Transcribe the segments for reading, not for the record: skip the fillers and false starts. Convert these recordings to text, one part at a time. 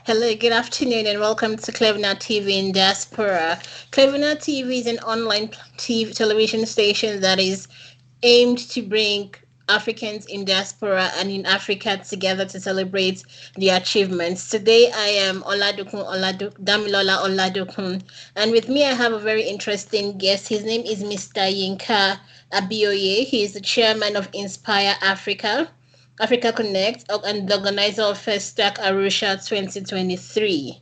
Hello, good afternoon, and welcome to Cleveland TV in Diaspora. Cleveland TV is an online TV television station that is aimed to bring Africans in diaspora and in Africa together to celebrate their achievements. Today, I am Damilola Oladokun, and with me, I have a very interesting guest. His name is Mr. Yinka Abioye. He is the chairman of Inspire Africa. Africa Connect and the organizer of FESTAC Arusha 2023.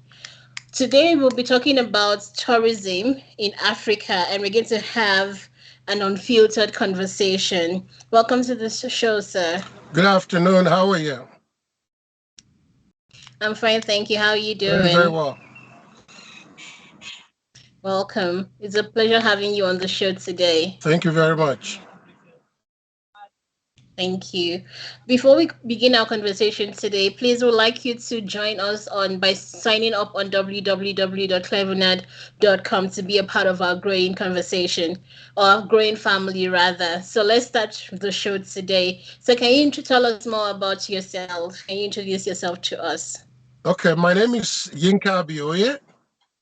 Today we'll be talking about tourism in Africa and we're going to have an unfiltered conversation. Welcome to the show, sir. Good afternoon. How are you? I'm fine, thank you. How are you Very, very doing? well. Welcome. It's a pleasure having you on the show today. Thank you very much. Thank you. Before we begin our conversation today, please would like you to join us on by signing up on www.clevernet.com to be a part of our growing conversation or growing family rather. So let's start the show today. So can you tell us more about yourself? Can you introduce yourself to us? Okay, my name is Yinka Abioye,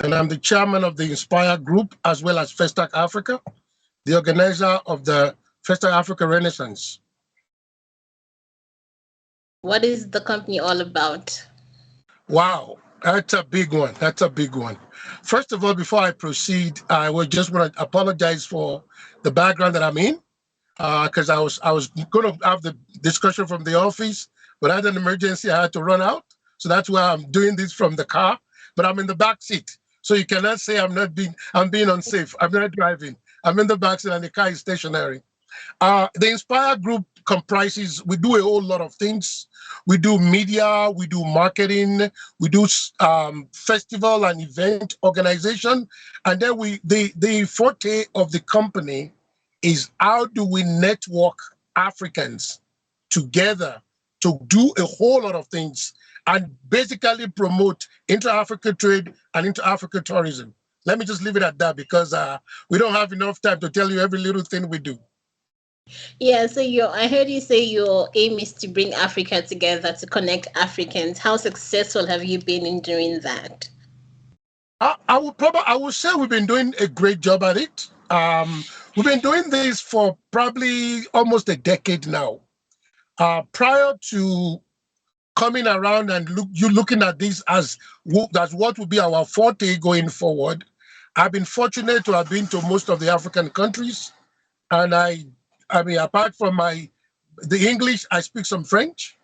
and I'm the chairman of the Inspire Group as well as FESTAC Africa, the organizer of the FESTAC Africa Renaissance. What is the company all about? Wow, that's a big one. That's a big one. First of all, before I proceed, I would just want to apologize for the background that I'm in, because I was going to have the discussion from the office, but I had an emergency. I had to run out, so that's why I'm doing this from the car. But I'm in the back seat, so you cannot say I'm being unsafe. I'm not driving. I'm in the back seat, and the car is stationary. The Inspire Group comprises, we do a whole lot of things. We do media, we do marketing, we do festival and event organization. And then the forte of the company is how do we network Africans together to do a whole lot of things and basically promote inter-Africa trade and inter-Africa tourism. Let me just leave it at that because we don't have enough time to tell you every little thing we do. Yeah, so I heard you say your aim is to bring Africa together to connect Africans. How successful have you been in doing that? I would say we've been doing a great job at it. We've been doing this for probably almost a decade now. Prior to coming around and looking at this as what would be our forte going forward, I've been fortunate to have been to most of the African countries, and I mean, apart from the English, I speak some French,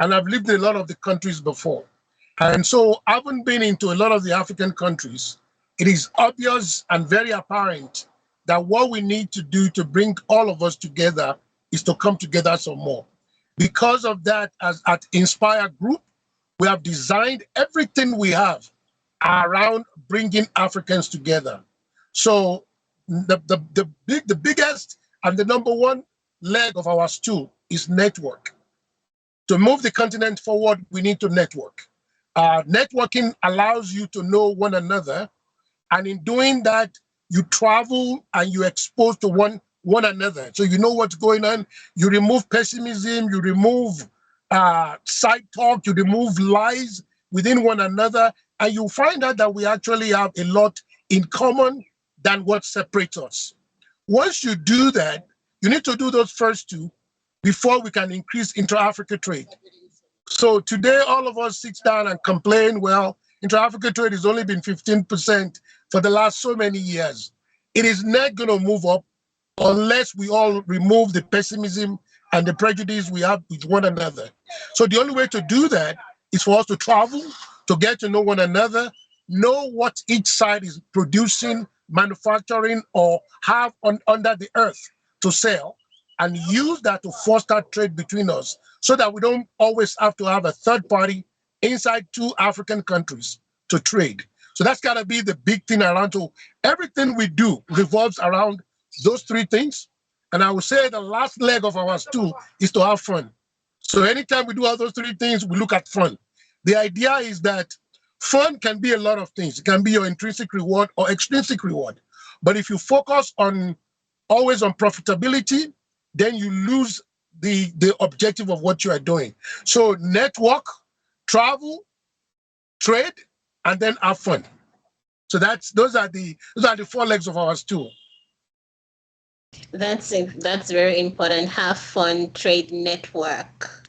and I've lived in a lot of the countries before. And so, having been into a lot of the African countries, it is obvious and very apparent that what we need to do to bring all of us together is to come together some more. Because of that, as at Inspire Group, we have designed everything we have around bringing Africans together. So the biggest and the number one leg of our stool is network. To move the continent forward, we need to network. Networking allows you to know one another, and in doing that, you travel and you expose to one another. So you know what's going on. You remove pessimism, you remove side talk, you remove lies within one another, and you find out that we actually have a lot in common than what separates us. Once you do that, you need to do those first two before we can increase intra-Africa trade. So today, all of us sit down and complain, well, intra-Africa trade has only been 15% for the last so many years. It is not going to move up unless we all remove the pessimism and the prejudice we have with one another. So the only way to do that is for us to travel, to get to know one another, know what each side is producing, manufacturing, or have under the earth to sell, and use that to foster trade between us so that we don't always have to have a third party inside two African countries to trade. So that's got to be the big thing around. So everything we do revolves around those three things. And I would say the last leg of our stool is to have fun. So anytime we do all those three things, we look at fun. The idea is that fun can be a lot of things. It can be your intrinsic reward or extrinsic reward. But if you focus always on profitability, then you lose the objective of what you are doing. So network, travel, trade, and then have fun. So those are the four legs of our stool. That's very important. Have fun, trade, network.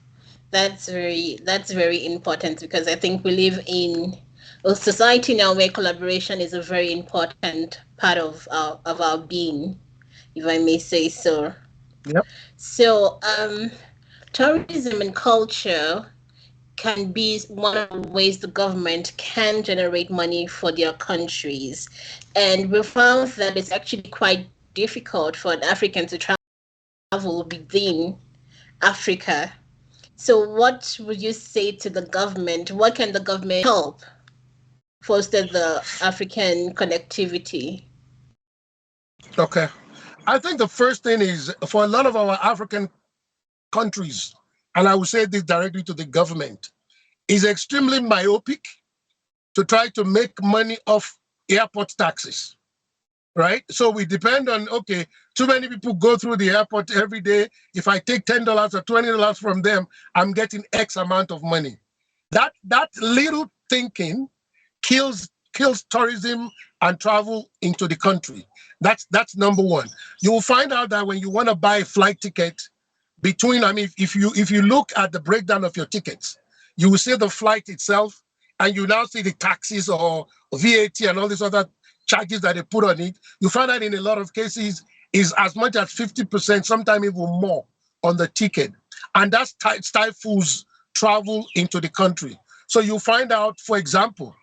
That's very important because I think we live in a society now where collaboration is a very important part of our being, if I may say so. Yep. So, tourism and culture can be one of the ways the government can generate money for their countries. And we found that it's actually quite difficult for an African to travel within Africa. So, what would you say to the government? What can the government help foster the African connectivity? Okay. I think the first thing is for a lot of our African countries, and I will say this directly to the government, is extremely myopic to try to make money off airport taxes, right? So we depend on, okay, too many people go through the airport every day. If I take $10 or $20 from them, I'm getting X amount of money. That little thinking kills tourism and travel into the country. That's number one. You will find out that when you want to buy a flight ticket between, I mean, if you look at the breakdown of your tickets, you will see the flight itself, and you now see the taxes or VAT and all these other charges that they put on it. You find that in a lot of cases is as much as 50%, sometimes even more on the ticket. And that stifles travel into the country. So you find out, for example,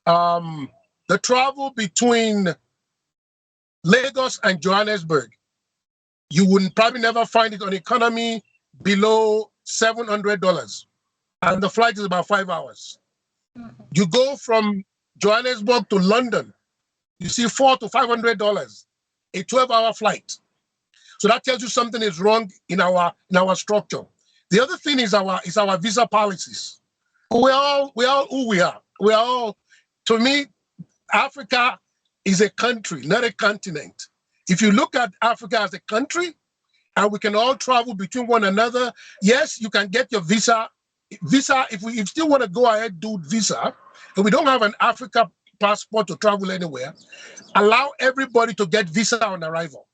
the travel between Lagos and Johannesburg, you wouldn't probably never find it on economy below $700. And the flight is about 5 hours. You go from Johannesburg to London, you see $400 to $500, a 12-hour flight. So that tells you something is wrong in our structure. The other thing is our visa policies. We're all who we are. We're all, to me, Africa is a country, not a continent. If you look at Africa as a country, and we can all travel between one another, yes, you can get your visa. If we still want to go ahead, do visa, and we don't have an Africa passport to travel anywhere, allow everybody to get visa on arrival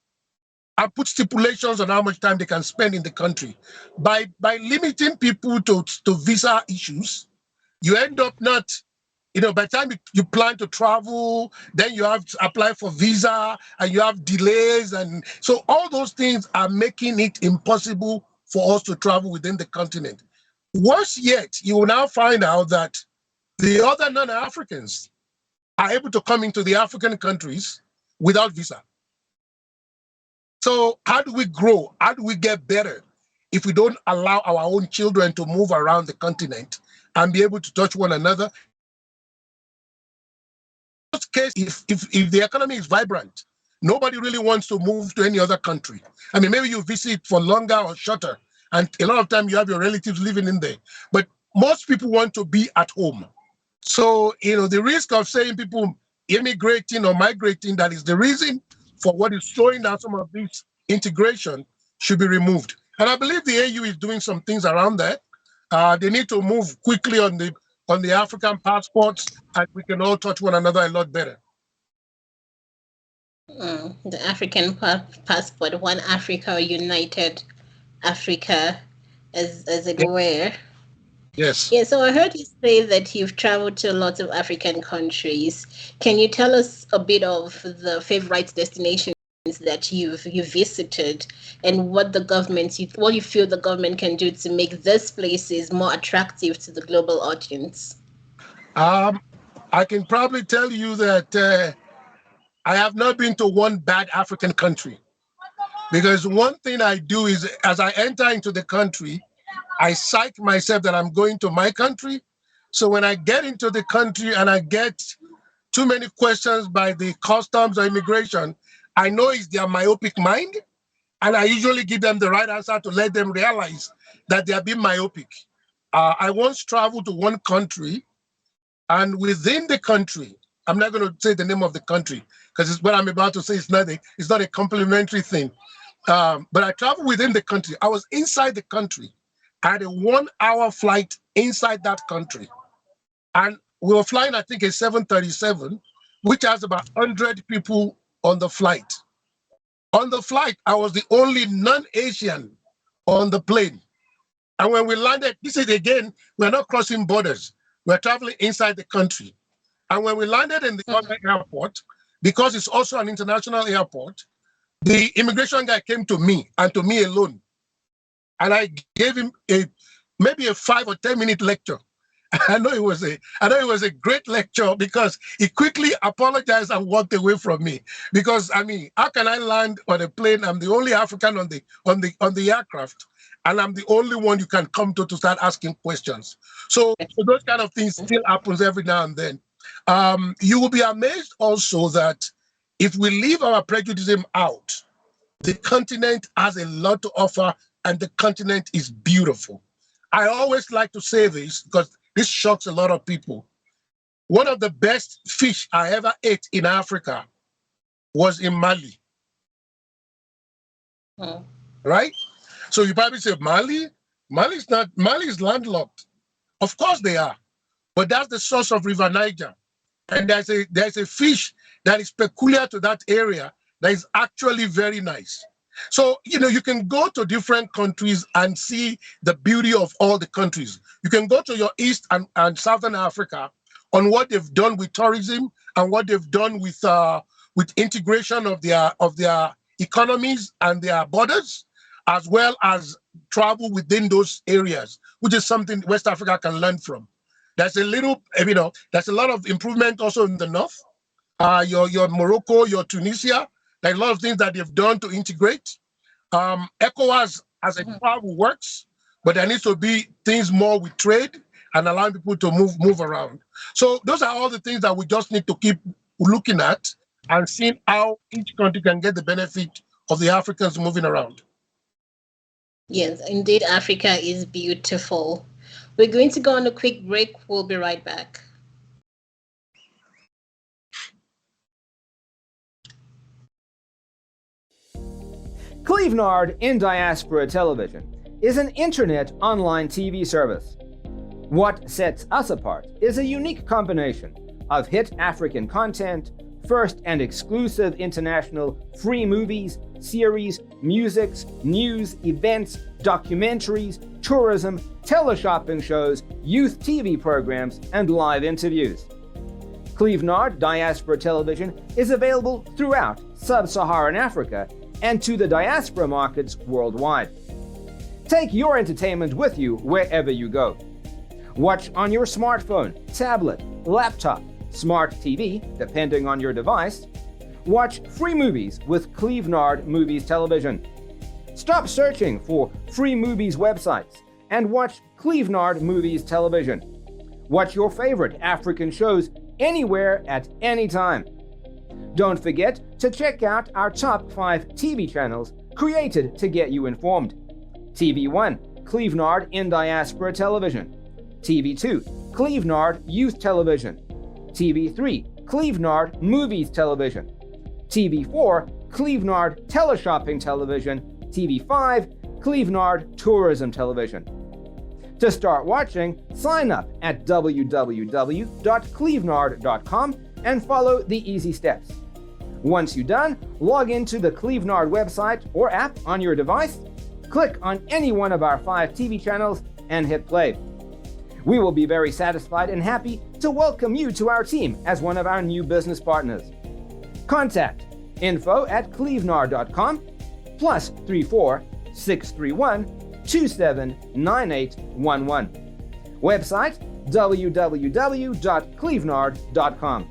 and put stipulations on how much time they can spend in the country. By limiting people to visa issues, you end up not, by the time you plan to travel, then you have to apply for visa and you have delays. And so all those things are making it impossible for us to travel within the continent. Worse yet, you will now find out that the other non-Africans are able to come into the African countries without visa. So how do we grow? How do we get better if we don't allow our own children to move around the continent and be able to touch one another? In most cases, if the economy is vibrant, nobody really wants to move to any other country. I mean, maybe you visit for longer or shorter, and a lot of time you have your relatives living in there. But most people want to be at home. So, the risk of saying people immigrating or migrating, that is the reason for what is slowing down some of this integration, should be removed. And I believe the AU is doing some things around that. They need to move quickly on the African passports, and we can all touch one another a lot better. The African passport, one Africa, united Africa, as it were. Yes. Yeah, so I heard you say that you've traveled to lots of African countries. Can you tell us a bit of the favorite destinations that you've visited, and what you feel the government can do to make these places more attractive to the global audience? I can probably tell you that I have not been to one bad African country, because one thing I do is, as I enter into the country, I psych myself that I'm going to my country. So when I get into the country and I get too many questions by the customs or immigration, I know it's their myopic mind, and I usually give them the right answer to let them realize that they are being myopic. I once traveled to one country, and within the country, I'm not going to say the name of the country because what I'm about to say is not a complimentary thing. But I traveled within the country. I was inside the country. I had a 1-hour flight inside that country. And we were flying, I think, a 737, which has about 100 people on the flight. On the flight, I was the only non-Asian on the plane. And when we landed, this is again, we're not crossing borders. We're traveling inside the country. And when we landed in the other airport, because it's also an international airport, the immigration guy came to me and to me alone. And I gave him maybe a 5 or 10 minute lecture. I know it was a great lecture because he quickly apologized and walked away from me. Because I mean, how can I land on a plane? I'm the only African on the aircraft, and I'm the only one you can come to start asking questions. So those kind of things still happens every now and then. You will be amazed also that if we leave our prejudice out, the continent has a lot to offer, and the continent is beautiful. I always like to say this because this shocks a lot of people. One of the best fish I ever ate in Africa was in Mali. Right? So you probably say, Mali? Mali is landlocked. Of course they are. But that's the source of River Niger. And there's a fish that is peculiar to that area that is actually very nice. So, you can go to different countries and see the beauty of all the countries. You can go to your East and Southern Africa on what they've done with tourism and what they've done with integration of their economies and their borders, as well as travel within those areas, which is something West Africa can learn from. There's a lot of improvement also in the north. Your Morocco, your Tunisia, there are a lot of things that they've done to integrate. ECOWAS as a power works, but there needs to be things more with trade and allowing people to move around. So those are all the things that we just need to keep looking at and seeing how each country can get the benefit of the Africans moving around. Yes, indeed, Africa is beautiful. We're going to go on a quick break. We'll be right back. Clevenard in Diaspora Television is an internet online TV service. What sets us apart is a unique combination of hit African content, first and exclusive international free movies, series, musics, news, events, documentaries, tourism, teleshopping shows, youth TV programs, and live interviews. Clevenard Diaspora Television is available throughout sub-Saharan Africa and to the diaspora markets worldwide. Take your entertainment with you wherever you go. Watch on your smartphone, tablet, laptop, smart TV, depending on your device. Watch free movies with Clevenard Movies Television. Stop searching for free movies websites and watch Clevenard Movies Television. Watch your favorite African shows anywhere at any time. Don't forget to check out our top 5 TV channels created to get you informed. TV1, Clevenard in Diaspora Television. TV2, Clevenard Youth Television. TV3, Clevenard Movies Television. TV4, Clevenard Teleshopping Television. TV5, Clevenard Tourism Television. To start watching, sign up at www.clevenard.com and follow the easy steps. Once you're done, log into the Clevenard website or app on your device, click on any one of our 5 TV channels, and hit play. We will be very satisfied and happy to welcome you to our team as one of our new business partners. Contact info@clevenard.com +34 631 279811. Website www.clevenard.com.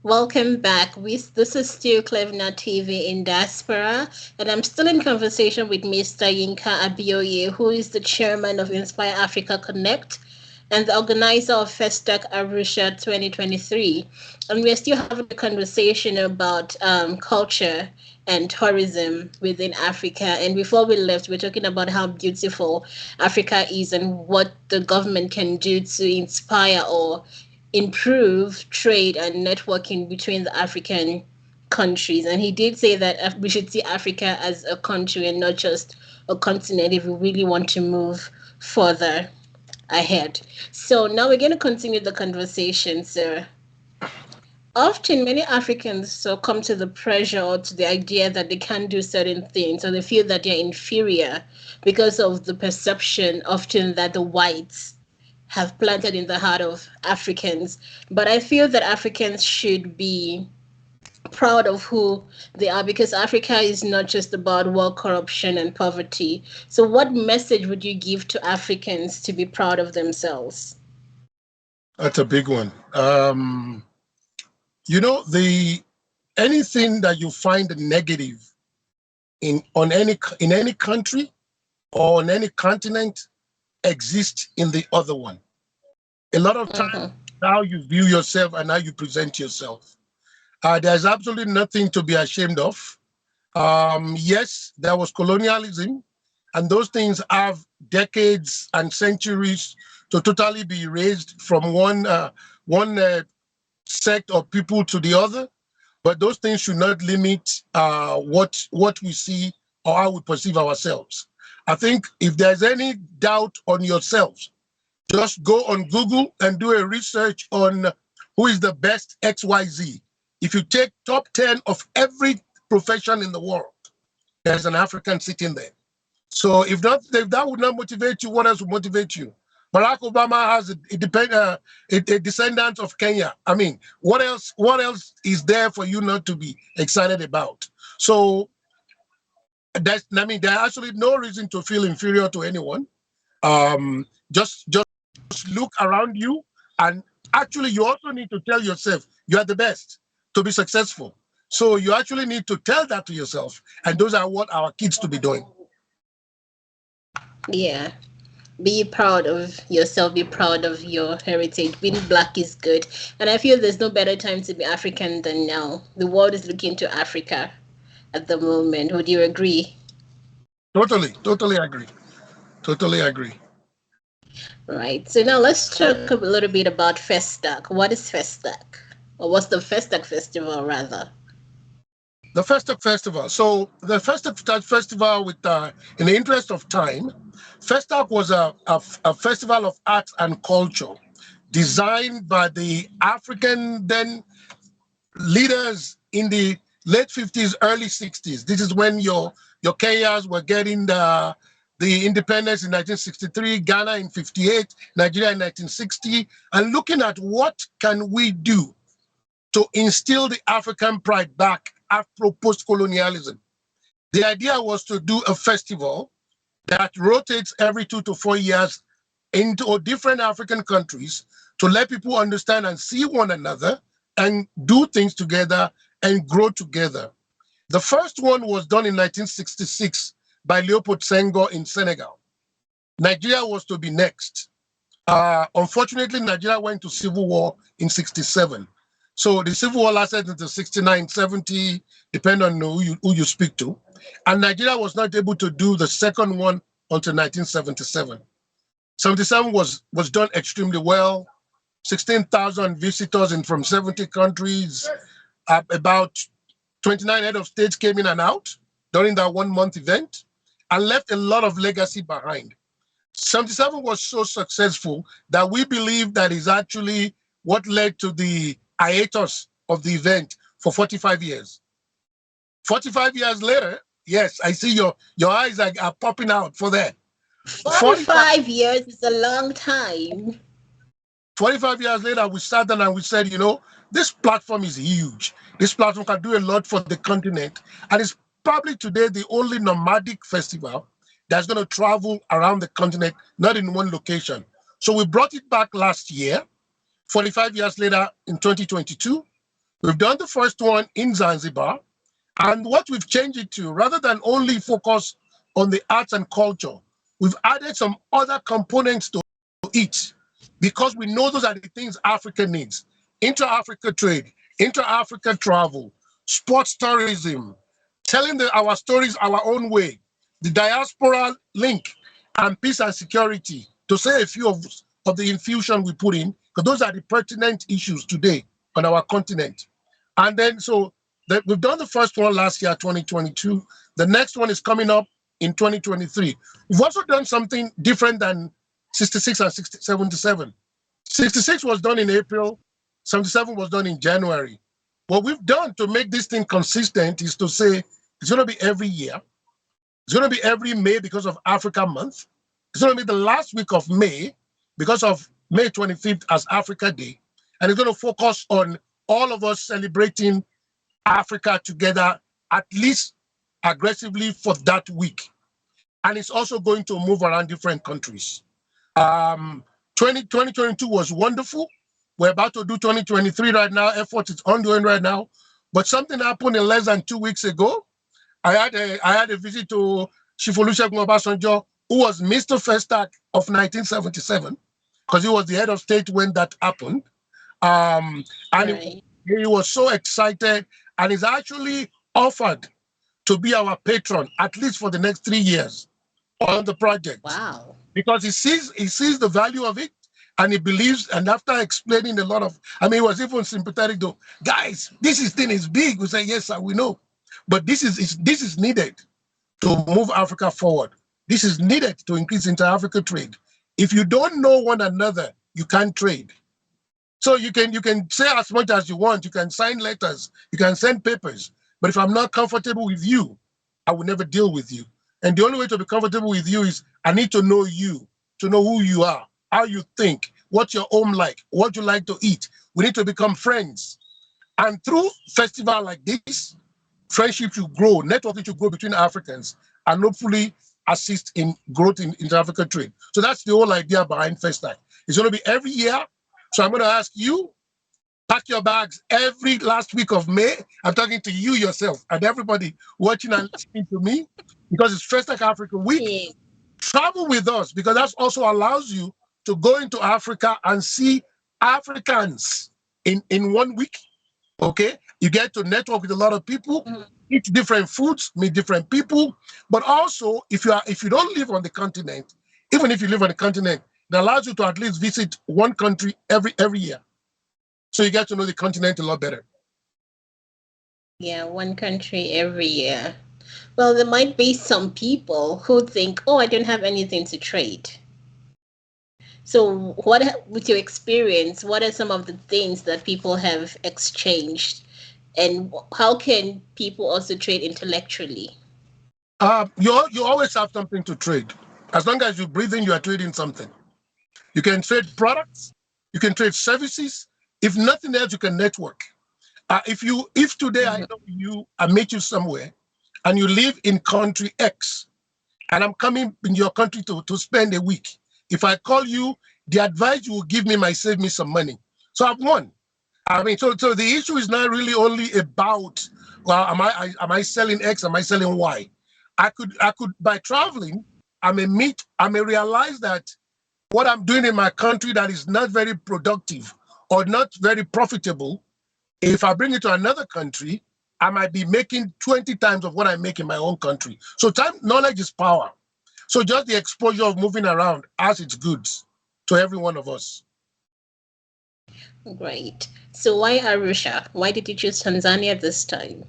Welcome back. This is still Clevenard TV in Diaspora, and I'm still in conversation with Mr. Yinka Abioye, who is the chairman of Inspire Africa Connect and the organizer of FESTAC Arusha 2023. And we're still having a conversation about culture and tourism within Africa. And before we left, we're talking about how beautiful Africa is and what the government can do to inspire or improve trade and networking between the African countries. And he did say that we should see Africa as a country and not just a continent if we really want to move further. ahead. So now we're going to continue the conversation, sir. Often, many Africans succumb to the pressure or to the idea that they can't do certain things, or they feel that they're inferior because of the perception often that the whites have planted in the heart of Africans. But I feel that Africans should be proud of who they are, because Africa is not just about war, corruption, and poverty. So, what message would you give to Africans to be proud of themselves? That's a big one. The anything that you find negative in any country or on any continent exists in the other one. A lot of time, Mm-hmm. how you view yourself and how you present yourself. There's absolutely nothing to be ashamed of. Yes, there was colonialism, and those things have decades and centuries to totally be erased from one sect of people to the other. But those things should not limit what we see or how we perceive ourselves. I think if there's any doubt on yourself, just go on Google and do a research on who is the best XYZ. If you take top 10 of every profession in the world, there's an African sitting there. So if that would not motivate you, what else would motivate you? Barack Obama has a descendant of Kenya. I mean, what else is there for you not to be excited about? So there's actually no reason to feel inferior to anyone. Just look around you, and actually you also need to tell yourself you are the best to be successful. So you actually need to tell that to yourself, and those are what our kids to be doing. Yeah. Be proud of yourself, be proud of your heritage. Being black is good. And I feel there's no better time to be African than now. The world is looking to Africa at the moment. Would you agree? Totally agree. Totally agree. Right. So now let's talk a little bit about FESTAC. What is FESTAC? Or what's the FESTAC festival rather? The FESTAC Festival. So the FESTAC Festival, in the interest of time, FESTAC was a festival of arts and culture designed by the African then leaders in the late 50s, early 60s. This is when your Kenyas were getting the independence in 1963, Ghana in 58, Nigeria in 1960, and looking at what can we do to instill the African pride back after post-colonialism. The idea was to do a festival that rotates every 2 to 4 years into different African countries to let people understand and see one another and do things together and grow together. The first one was done in 1966 by Leopold Senghor in Senegal. Nigeria was to be next. Unfortunately, Nigeria went to civil war in 67. So the civil war lasted until 69, 70, depending on who you speak to. And Nigeria was not able to do the second one until 1977. 77 was done extremely well. 16,000 visitors from 70 countries. About 29 head of states came in and out during that 1 month event and left a lot of legacy behind. 77 was so successful that we believe that is actually what led to the hiatus of the event for 45 years. 45 years later, yes, I see your eyes are popping out for that. 45, 45 years is a long time. 45 years later, we sat down and we said, this platform is huge. This platform can do a lot for the continent. And it's probably today the only nomadic festival that's going to travel around the continent, not in one location. So we brought it back last year, 45 years later in 2022. We've done the first one in Zanzibar. And what we've changed it to, rather than only focus on the arts and culture, we've added some other components to it because we know those are the things Africa needs. Inter-Africa trade, inter-Africa travel, sports tourism, telling our stories our own way, the diaspora link, and peace and security, to say a few of the infusion we put in, because those are the pertinent issues today on our continent. And then, we've done the first one last year, 2022. The next one is coming up in 2023. We've also done something different than 66 and 77. 66 was done in April, 77 was done in January. What we've done to make this thing consistent is to say it's going to be every year. It's going to be every May because of Africa Month. It's going to be the last week of May because of May 25th as Africa Day. And it's going to focus on all of us celebrating Africa together, at least aggressively for that week. And it's also going to move around different countries. 2022 was wonderful. We're about to do 2023 right now. Effort is ongoing right now. But something happened in less than 2 weeks ago. I had a visit to Olusegun Obasanjo, who was Mr. FESTAC of 1977, because he was the head of state when that happened. And Right. he was so excited, and he's actually offered to be our patron, at least for the next 3 years on the project. Wow. Because he sees the value of it, and he believes, and after explaining a lot of, he was even sympathetic to, guys, this thing is big. We say, yes, sir, we know. But this is needed to move Africa forward. This is needed to increase inter-Africa trade. If you don't know one another, you can't trade. So you can say as much as you want, you can sign letters, you can send papers, but if I'm not comfortable with you, I will never deal with you. And the only way to be comfortable with you is I need to know you, to know who you are, how you think, what's your home like, what you like to eat. We need to become friends. And through festival like this, friendship should grow, networking should grow between Africans, and hopefully assist in growth in inter-African trade. So that's the whole idea behind FESTAC. It's going to be every year. So I'm going to ask you, pack your bags every last week of May. I'm talking to you yourself and everybody watching and listening to me, because it's FESTAC Africa Week. Yeah. Travel with us, because that also allows you to go into Africa and see Africans in 1 week. Okay, you get to network with a lot of people, eat different foods, meet different people. But also, if you don't live on the continent, even if you live on the continent, it allows you to at least visit one country every year. So you get to know the continent a lot better. Yeah, one country every year. Well, there might be some people who think, oh, I don't have anything to trade. So with your experience, what are some of the things that people have exchanged, and how can people also trade intellectually? You always have something to trade. As long as you breathe in, you are trading something. You can trade products, you can trade services. If nothing else, you can network. If today I know you, I meet you somewhere, and you live in country X, and I'm coming in your country to spend a week. If I call you, the advice you will give me might save me some money. So I've won. So the issue is not really only about, well, am I selling X? Am I selling Y? I could by traveling, I may realize that what I'm doing in my country that is not very productive or not very profitable, if I bring it to another country, I might be making 20 times of what I make in my own country. So knowledge is power. So just the exposure of moving around has its goods to every one of us. Great. So why Arusha? Why did you choose Tanzania this time?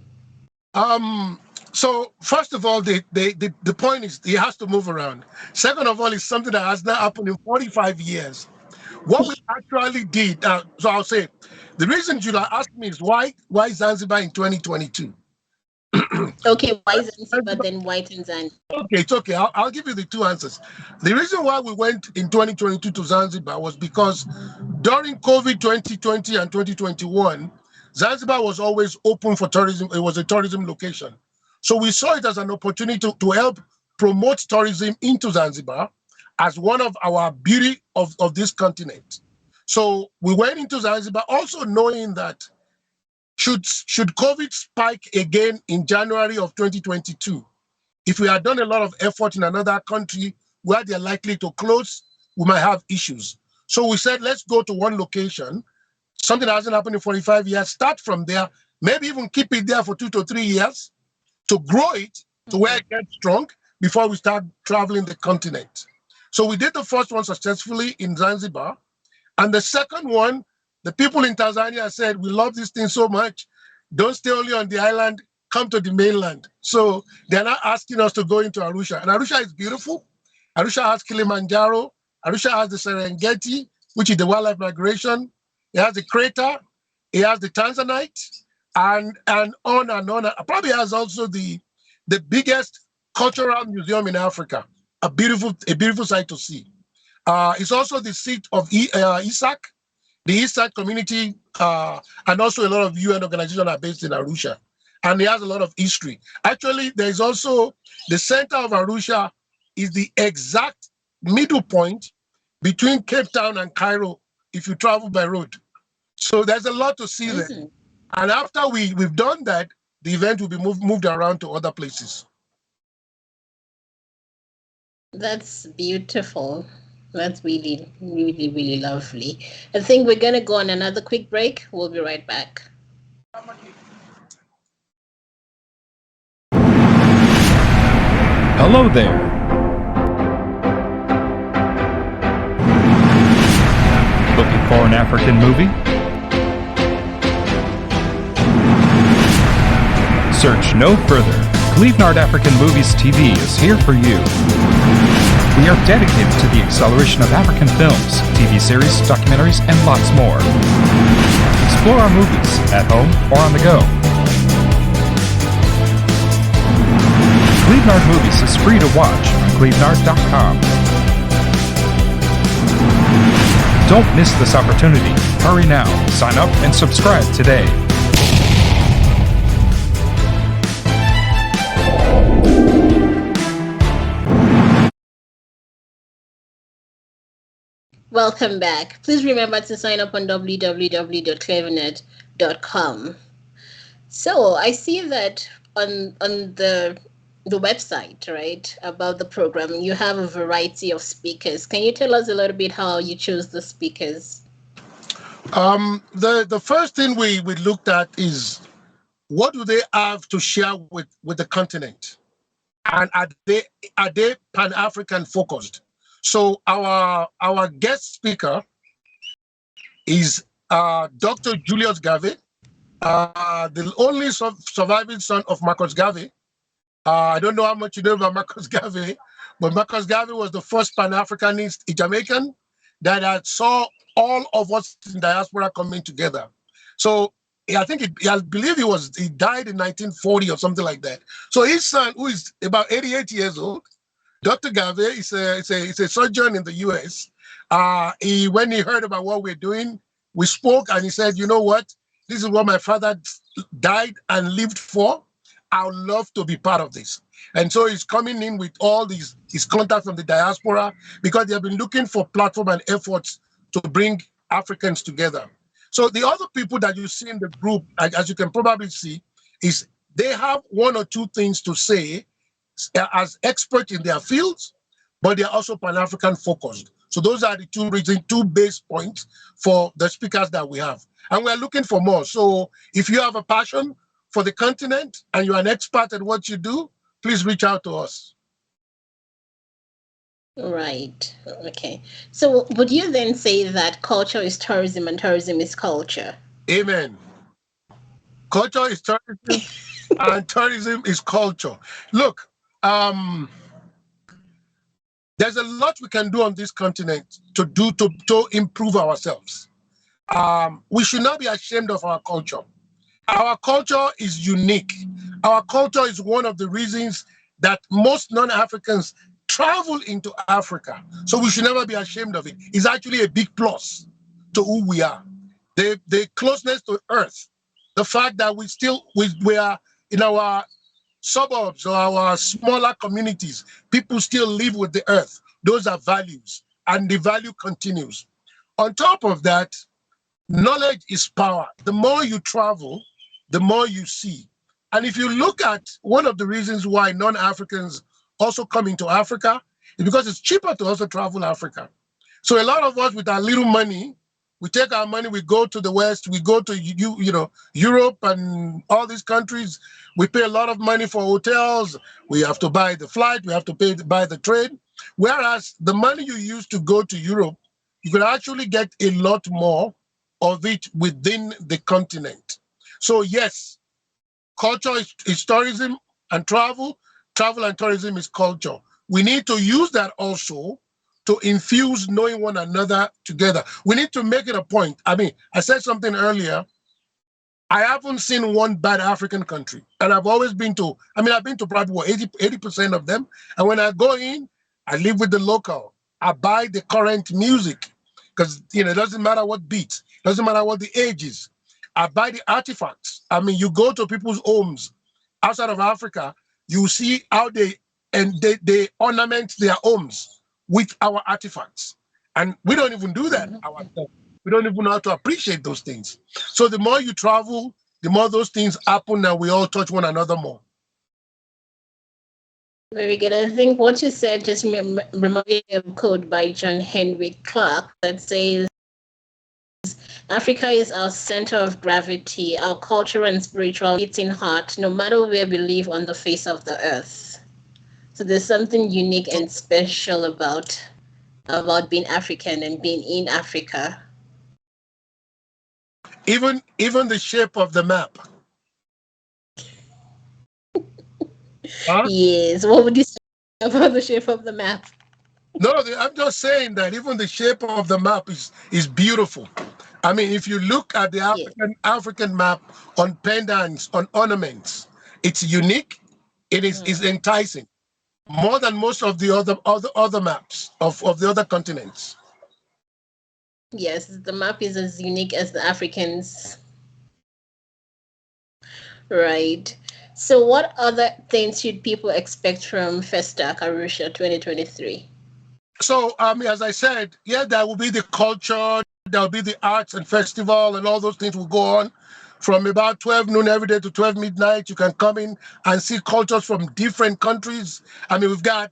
So first of all, the point is he has to move around. Second of all, it's something that has not happened in 45 years. What we actually did, so I'll say, the reason you asked me is why Zanzibar in 2022? Okay, why Zanzibar, then why Tanzania? Okay, it's okay. I'll give you the two answers. The reason why we went in 2022 to Zanzibar was because during COVID 2020 and 2021, Zanzibar was always open for tourism. It was a tourism location. So we saw it as an opportunity to help promote tourism into Zanzibar as one of our beauty of this continent. So we went into Zanzibar also knowing that should COVID spike again in January of 2022, if we had done a lot of effort in another country where they're likely to close, we might have issues. So we said, let's go to one location, something that hasn't happened in 45 years, start from there, maybe even keep it there for 2 to 3 years to grow it to where it gets strong before we start traveling the continent. So we did the first one successfully in Zanzibar. And the second one, the people in Tanzania said, we love this thing so much. Don't stay only on the island, come to the mainland. So they're not asking us to go into Arusha. And Arusha is beautiful. Arusha has Kilimanjaro. Arusha has the Serengeti, which is the wildlife migration. It has the crater. It has the Tanzanite, and on and on. It probably has also the biggest cultural museum in Africa. A beautiful sight to see. It's also the seat of ISAC, the ISAC community, and also a lot of UN organizations are based in Arusha. And it has a lot of history. Actually, there's also the center of Arusha is the exact middle point between Cape Town and Cairo if you travel by road. So there's a lot to see there. And after we've done that, the event will be moved around to other places. That's beautiful. That's really, really, really lovely. I think we're going to go on another quick break. We'll be right back. Hello there. Looking for an African movie? Search no further. Clevenard African Movies TV is here for you. We are dedicated to the acceleration of African films, TV series, documentaries, and lots more. Explore our movies at home or on the go. Clevenard Movies is free to watch on clevenard.com. Don't miss this opportunity. Hurry now. Sign up and subscribe today. Welcome back. Please remember to sign up on www.clevernet.com. So I see that on the website, right, about the program, you have a variety of speakers. Can you tell us a little bit how you chose the speakers? The first thing we looked at is what do they have to share with the continent, and are they Pan-African focused? So our guest speaker is Dr. Julius Garvey, the only surviving son of Marcus Garvey. I don't know how much you know about Marcus Garvey, but Marcus Garvey was the first Pan-Africanist Jamaican that saw all of us in diaspora coming together. So I believe he died in 1940 or something like that. So his son, who is about 88 years old, Dr. Garvey is a surgeon in the US. When he heard about what we're doing, we spoke and he said, you know what? This is what my father died and lived for. I would love to be part of this. And so he's coming in with all his contacts from the diaspora because they have been looking for platform and efforts to bring Africans together. So the other people that you see in the group, as you can probably see, is they have one or two things to say as experts in their fields, but they're also Pan-African focused. So those are the two base points for the speakers that we have. And we're looking for more. So if you have a passion for the continent and you're an expert at what you do, please reach out to us. Right. Okay. So would you then say that culture is tourism and tourism is culture? Amen. Culture is tourism and tourism is culture. Look, there's a lot we can do on this continent to improve ourselves. We should not be ashamed of our culture. Our culture is unique. Our culture is one of the reasons that most non-Africans travel into Africa. So we should never be ashamed of it. It's actually a big plus to who we are. The closeness to earth, the fact that we are in our suburbs or our smaller communities, people still live with the earth. Those are values, and the value continues. On top of that, knowledge is power. The more you travel, the more you see. And if you look at one of the reasons why non-Africans also come into Africa, is because it's cheaper to also travel Africa. So a lot of us with our little money, we take our money, we go to the West, we go to Europe and all these countries. We pay a lot of money for hotels. We have to buy the flight. We have to buy the train. Whereas the money you use to go to Europe, you could actually get a lot more of it within the continent. So yes, culture is tourism and travel. Travel and tourism is culture. We need to use that also to infuse knowing one another together. We need to make it a point. I mean, I said something earlier. I haven't seen one bad African country. And I've always been to, I've been to probably what, 80% of them. And when I go in, I live with the local. I buy the current music because, it doesn't matter what beats, doesn't matter what the age is. I buy the artifacts. I mean, you go to people's homes outside of Africa, you see how they ornament their homes with our artifacts. And we don't even do that ourselves. We don't even know how to appreciate those things. So the more you travel, the more those things happen and we all touch one another more. Very good. I think what you said just reminded me of a quote by John Henry Clark that says, Africa is our center of gravity, our cultural and spiritual beating heart, no matter where we live on the face of the earth. So there's something unique and special about being African and being in Africa. Even the shape of the map. Huh? Yes. What would you say about the shape of the map? No, I'm just saying that even the shape of the map is beautiful. I mean, if you look at the African map on pendants, on ornaments, it's unique. It is enticing more than most of the other maps of the other continents. Yes, the map is as unique as the Africans. Right. So what other things should people expect from FESTAC Arusha 2023? So, as I said, there will be the culture, there will be the arts and festival, and all those things will go on from about 12 noon every day to 12 midnight. You can come in and see cultures from different countries. I mean, we've got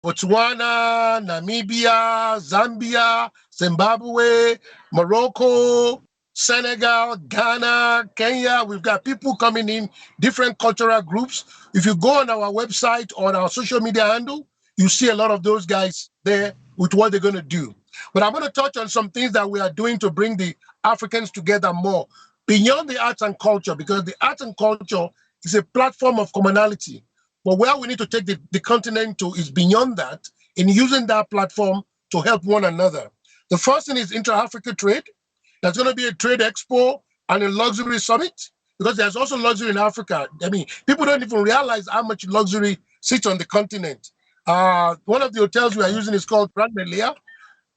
Botswana, Namibia, Zambia, Zimbabwe, Morocco, Senegal, Ghana, Kenya. We've got people coming in, different cultural groups. If you go on our website or our social media handle, you see a lot of those guys there with what they're going to do. But I'm going to touch on some things that we are doing to bring the Africans together more beyond the arts and culture, because the arts and culture is a platform of commonality. But where we need to take the continent to is beyond that, in using that platform to help one another. The first thing is intra-Africa trade. There's going to be a trade expo and a luxury summit, because there's also luxury in Africa. I mean, people don't even realize how much luxury sits on the continent. One of the hotels we are using is called Grand Melia,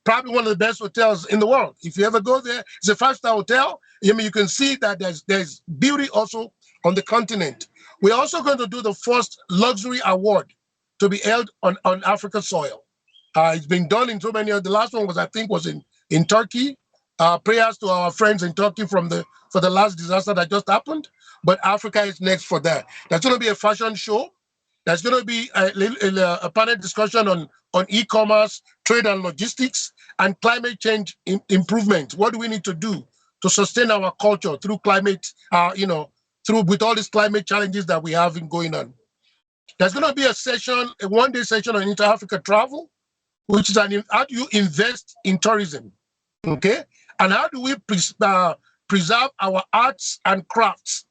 probably one of the best hotels in the world. If you ever go there, it's a 5-star hotel. I mean, you can see that there's beauty also on the continent. We're also going to do the first luxury award to be held on African soil. It's been done in so many of the last one was in Turkey. Prayers to our friends in Turkey for the last disaster that just happened. But Africa is next for that. There's going to be a fashion show. There's going to be a panel discussion on e-commerce, trade and logistics, and climate change improvement. What do we need to do to sustain our culture through climate, with all these climate challenges that we have going on? There's going to be a one-day session on inter-Africa travel, which is how do you invest in tourism, okay? And how do we preserve our arts and crafts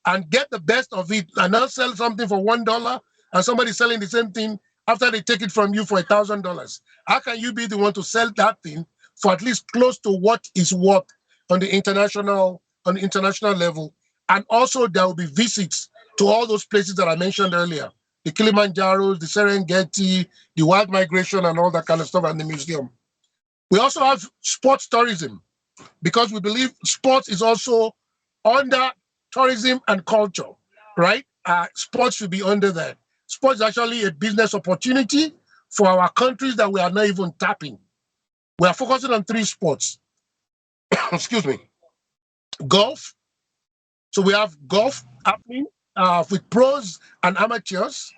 and get the best of it and not sell something for $1 and somebody selling the same thing after they take it from you for $1,000? How can you be the one to sell that thing for at least close to what is worth on the international level? And also there will be visits to all those places that I mentioned earlier, the Kilimanjaro, the Serengeti, the wild migration and all that kind of stuff, and the museum. We also have sports tourism, because we believe sports is also under tourism and culture, right? Sports should be under that. Sports is actually a business opportunity for our countries that we are not even tapping. We are focusing on 3 sports. Excuse me. Golf. So we have golf happening with pros and amateurs.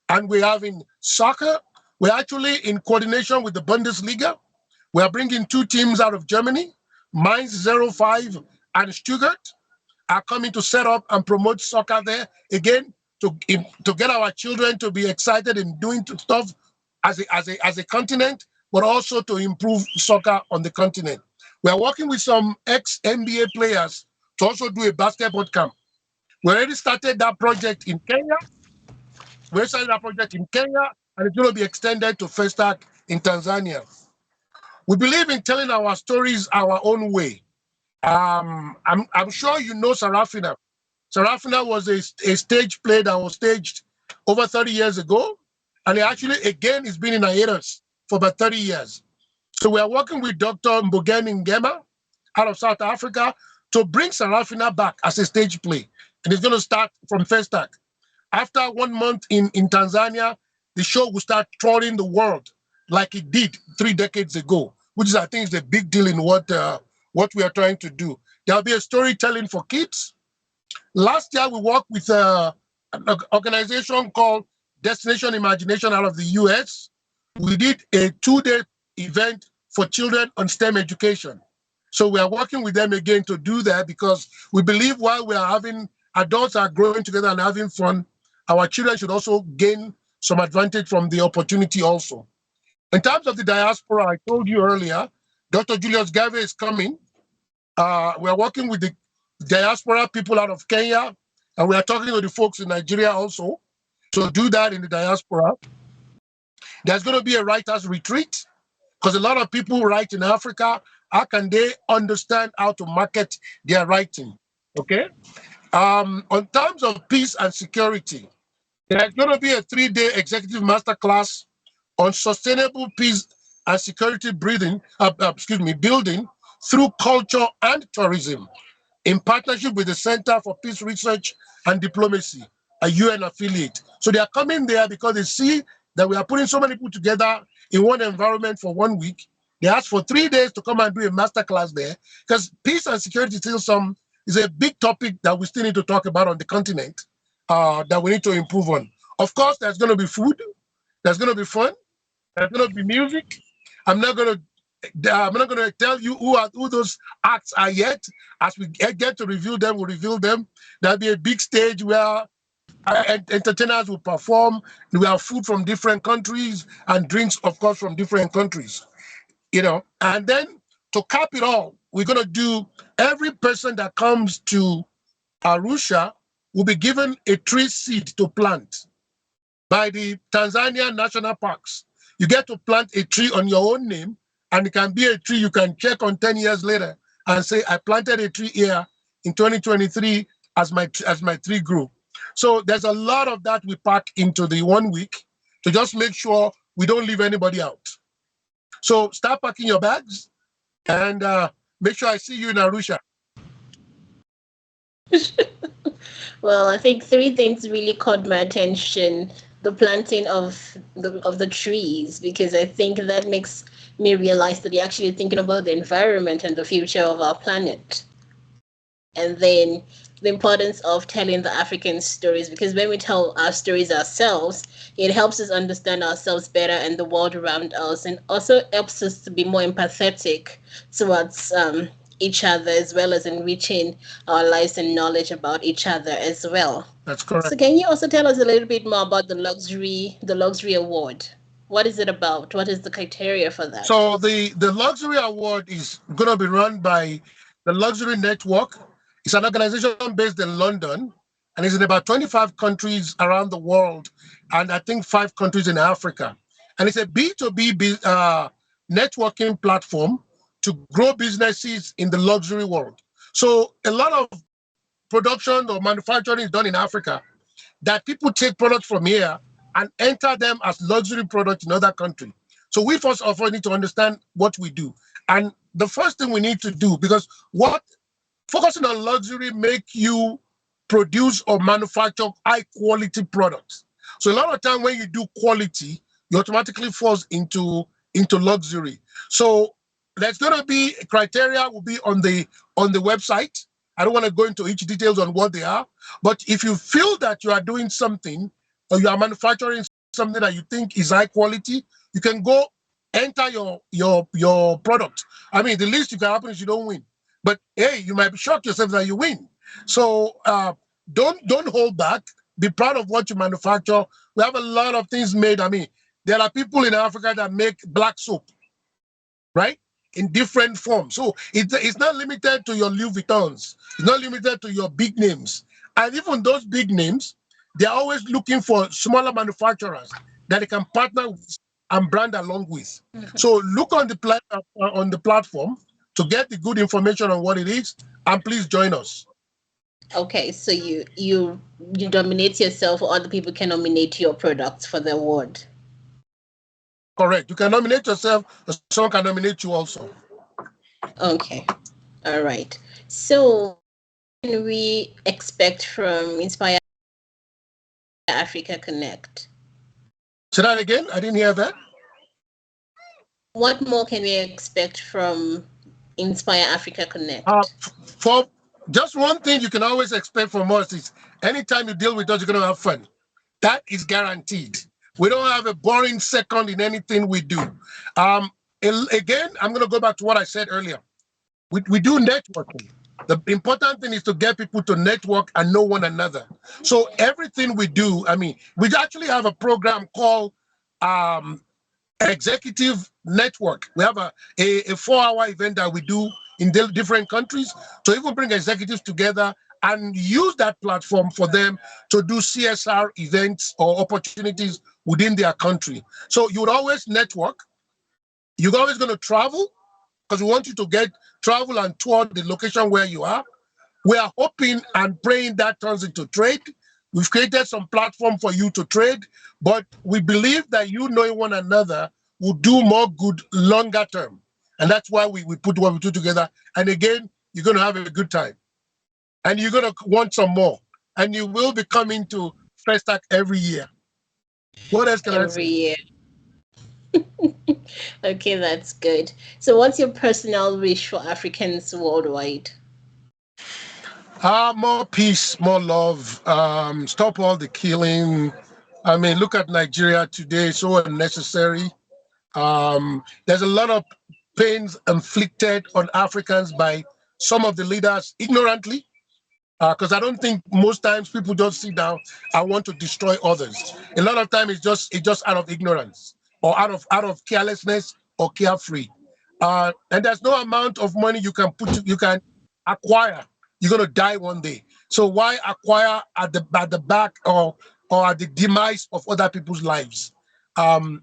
And we have in soccer, we're actually in coordination with the Bundesliga. We are bringing 2 teams out of Germany. Mainz 05 and Stuttgart are coming to set up and promote soccer there, again, to get our children to be excited in doing stuff as a continent, but also to improve soccer on the continent. We are working with some ex-NBA players to also do a basketball camp. We already started that project in Kenya. And it's going to be extended to FESTAC in Tanzania. We believe in telling our stories our own way. I'm sure you know Sarafina. Sarafina was a stage play that was staged over 30 years ago, and it actually, again, it's been in hiatus for about 30 years. So we are working with Dr. Mbogeni Ngema out of South Africa to bring Sarafina back as a stage play. And it's going to start from FESTAC. After 1 month in Tanzania, the show will start touring the world like it did 3 decades ago, which is, I think, is a big deal in what we are trying to do. There'll be a storytelling for kids. Last year, we worked with an organization called Destination Imagination out of the US. We did a 2-day event for children on STEM education. So we are working with them again to do that because we believe while we are having, adults are growing together and having fun, our children should also gain some advantage from the opportunity also. In terms of the diaspora, I told you earlier, Dr. Julius Gave is coming. We are working with the diaspora people out of Kenya, and we are talking to the folks in Nigeria also to do that in the diaspora. There's going to be a writers' retreat because a lot of people write in Africa. How can they understand how to market their writing? Okay. On terms of peace and security, there's going to be a 3-day executive masterclass on sustainable peace and security building through culture and tourism in partnership with the Center for Peace Research and Diplomacy, a UN affiliate. So they are coming there because they see that we are putting so many people together in one environment for 1 week. They asked for 3 days to come and do a masterclass there because peace and security is a big topic that we still need to talk about on the continent that we need to improve on. Of course, there's going to be food. There's going to be fun. There's going to be music. I'm not going to tell you who those acts are yet. As we get to reveal them, we'll reveal them. There'll be a big stage where entertainers will perform. We have food from different countries and drinks, of course, from different countries. And then to cap it all, we're going to do, every person that comes to Arusha will be given a tree seed to plant by the Tanzania National Parks. You get to plant a tree on your own name, and it can be a tree you can check on 10 years later and say, I planted a tree here in 2023 as my tree grew. So there's a lot of that we pack into the 1 week to just make sure we don't leave anybody out. So start packing your bags and make sure I see you in Arusha. Well, I think 3 things really caught my attention. The planting of the trees, because I think that makes me realize that you're actually thinking about the environment and the future of our planet. And then the importance of telling the African stories, because when we tell our stories ourselves, it helps us understand ourselves better and the world around us, and also helps us to be more empathetic towards each other, as well as enriching our lives and knowledge about each other as well. That's correct. So can you also tell us a little bit more about the luxury award? What is it about? What is the criteria for that? So the luxury award is going to be run by the Luxury Network. It's an organization based in London, and it's in about 25 countries around the world, and I think 5 countries in Africa. And it's a B2B networking platform to grow businesses in the luxury world. So a lot of production or manufacturing is done in Africa, that people take products from here and enter them as luxury products in other countries. So we first of all need to understand what we do. And the first thing we need to do, because focusing on luxury make you produce or manufacture high quality products. So a lot of time when you do quality, you automatically falls into luxury. So there's going to be criteria will be on the website. I don't want to go into each details on what they are, but if you feel that you are doing something or you are manufacturing something that you think is high quality, you can go enter your product. I mean, the least you can happen is you don't win, but hey, you might be shocked yourself that you win. So don't hold back. Be proud of what you manufacture. We have a lot of things made. I mean, there are people in Africa that make black soap, right? In different forms. So it's not limited to your Louis Vuittons. It's not limited to your big names. And even those big names, they're always looking for smaller manufacturers that they can partner with and brand along with. So look on the platform to get the good information on what it is, and please join us. Okay, so you nominate yourself, or other people can nominate your products for the award. Correct. You can nominate yourself, or someone can nominate you also. Okay, all right. So can we expect from Inspire Africa Connect? Say that again. I didn't hear that. What more can we expect from Inspire Africa Connect? For just one thing you can always expect from us is anytime you deal with us, you're going to have fun. That is guaranteed. We don't have a boring second in anything we do. Again, I'm going to go back to what I said earlier. We do networking. The important thing is to get people to network and know one another. So everything we do, I mean, we actually have a program called Executive Network. We have a 4-hour event that we do in different countries to even bring executives together and use that platform for them to do CSR events or opportunities within their country. So you would always network. You're always going to travel because we want you to travel and tour the location where you are. We are hoping and praying that turns into trade. We've created some platform for you to trade, but we believe that you knowing one another will do more good longer term. And that's why we put what we do together. And again, you're going to have a good time. And you're going to want some more. And you will be coming to FESTAC every year. What else can I say? Every year. Okay, that's good. So what's your personal wish for Africans worldwide? More peace, more love, stop all the killing. I mean, look at Nigeria today, so unnecessary. There's a lot of pains inflicted on Africans by some of the leaders ignorantly, because I don't think most times people just sit down and want to destroy others. A lot of time it's just out of ignorance or out of carelessness or carefree. And there's no amount of money you can acquire. You're gonna die one day. So why acquire at the back or at the demise of other people's lives?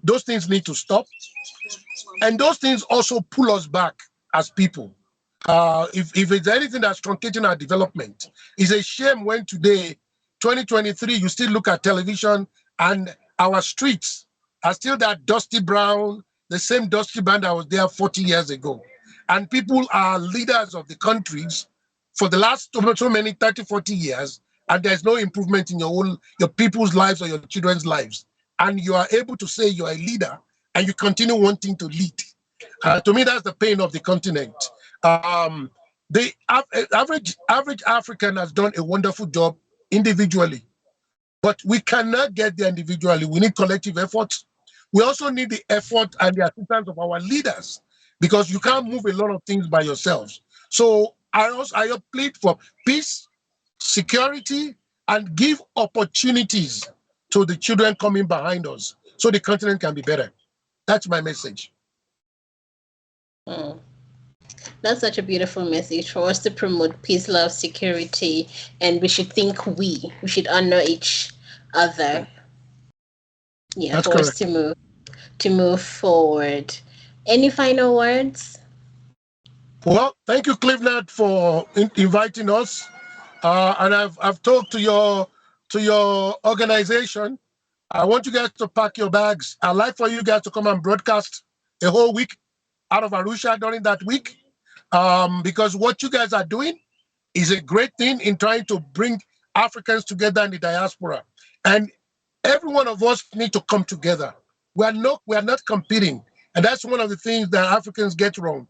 Those things need to stop. And those things also pull us back as people. If it's anything that's truncating our development, it's a shame when today, 2023, you still look at television and our streets are still that dusty brown, the same dusty brown that was there 40 years ago. And people are leaders of the countries for the last so many 30, 40 years, and there's no improvement in your people's lives or your children's lives. And you are able to say you're a leader and you continue wanting to lead. To me, that's the pain of the continent. The average African has done a wonderful job individually, but we cannot get there individually. We need collective efforts. We also need the effort and the assistance of our leaders, because you can't move a lot of things by yourselves. So I plead for peace, security, and give opportunities to the children coming behind us so the continent can be better. That's my message. That's such a beautiful message for us to promote peace, love, security, and we should think we should honor each other. Yeah, that's for correct. us to move forward. Any final words? Well, thank you, Cleveland, for inviting us. And I've talked to your organization. I want you guys to pack your bags. I'd like for you guys to come and broadcast a whole week out of Arusha during that week, because what you guys are doing is a great thing in trying to bring Africans together in the diaspora. And every one of us need to come together. We are not competing. And that's one of the things that Africans get wrong.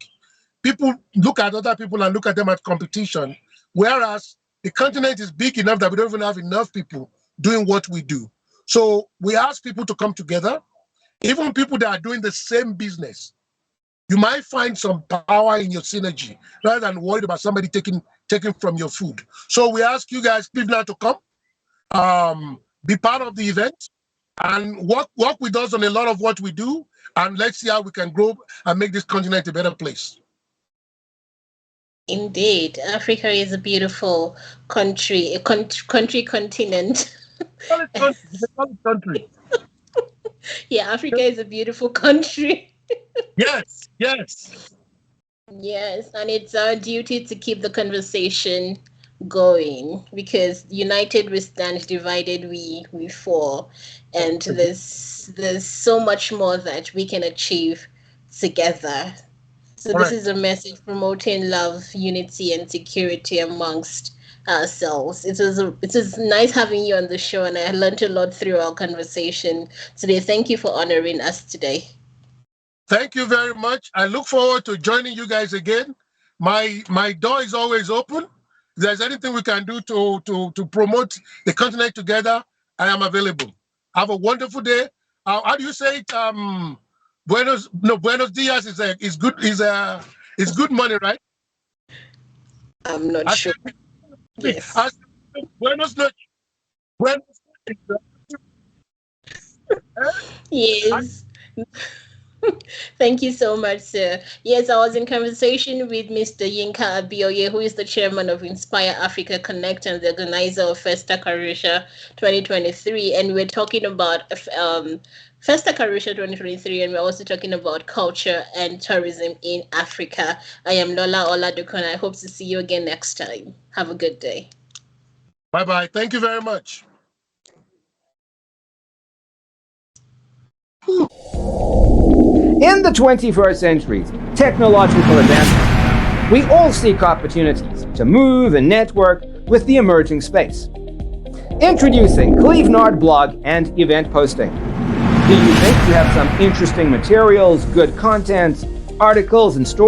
People look at other people and look at them as competition, whereas the continent is big enough that we don't even have enough people doing what we do. So we ask people to come together, even people that are doing the same business. You might find some power in your synergy rather than worried about somebody taking from your food. So we ask you guys, please, now to come, be part of the event, and work with us on a lot of what we do, and let's see how we can grow and make this continent a better place. Indeed, Africa is a beautiful country, continent. Country. Yeah, Africa is a beautiful country. Yes, yes. Yes, and it's our duty to keep the conversation going because united we stand, divided we fall, and there's so much more that we can achieve together. So this is Correct. a message promoting love, unity, and security amongst ourselves. It was nice having you on the show, and I learned a lot through our conversation today. Thank you for honoring us today. Thank you very much. I look forward to joining you guys again. My door is always open. If there's anything we can do to promote the continent together, I am available. Have a wonderful day. How do you say it? Buenos dias is good is good money, right? I'm not I sure. said, I Yes. said buenos noches. Buenos noches. I, Yes. Thank you so much, sir. Yes, I was in conversation with Mr. Yinka Abioye, who is the chairman of Inspire Africa Connect and the organizer of FESTAC Arusha 2023. And we're talking about FESTAC Arusha 2023, and we're also talking about culture and tourism in Africa. I am Lola Oladokun. I hope to see you again next time. Have a good day. bye bye. Thank you very much. In the 21st century's technological advancement, we all seek opportunities to move and network with the emerging space. Introducing Clevenard blog and event posting. Do you think you have some interesting materials, good content, articles, and stories?